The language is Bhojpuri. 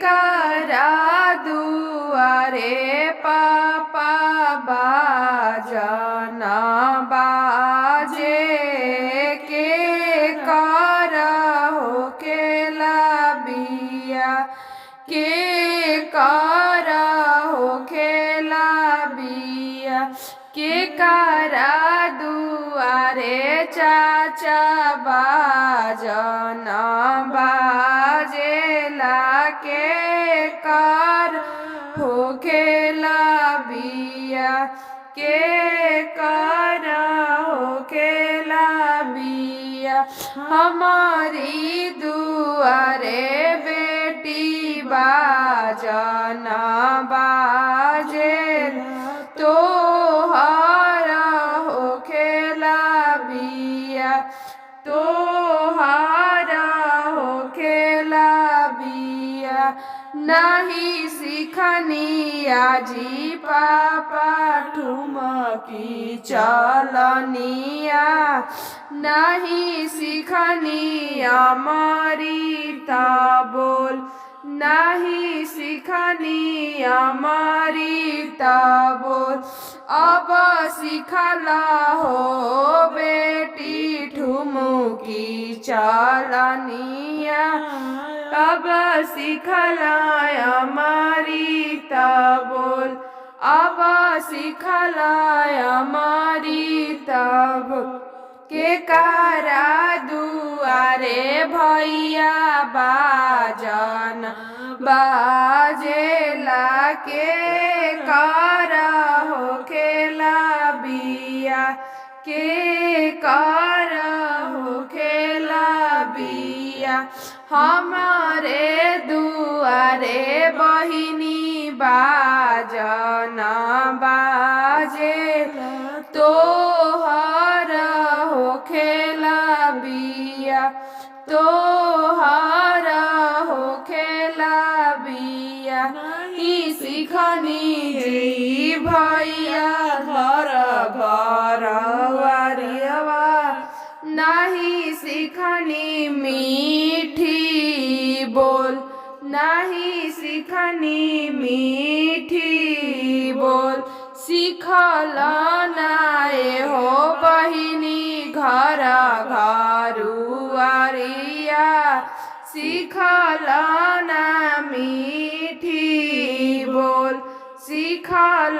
करा दुआरे पापा बाजन बाजे के करा होखेला बिया के करा होखेला बिया के करा दुआरे चाचा बाजन बाजेला के कर होखेला बिया के कर होखेला बिया हमारी दुआरे बेटी बाजन बाजेला तोहरा होखेला बिया तोहरा होखेला बिया नहीं सिखनी आजी पापा ठुमकी चलनिया नहीं सिखनी अमृता बोल नहीं सिखनी अमृता बोल अब सिखला हो बेटी ठुमकी चलनिया अब सिखला अमृता बोल अब सिखला अमृता बोल के करा दुआरे भैया बाजन बाजेला के करा होखेला बिया के करा होखेला बिया हमारे दुआरे बहिनी बाजन बाजेला तोहरा होखेला बिया तोहरा होखेला बिया नहीं सिखनी जी भैया घर घर वारियवा नहीं सिखनी मीठी बोल नहीं सिखनी मीठी बोल सिखल नाए हो बहिनी घर घरुआरिया सिखल ना मीठी बोल सिखल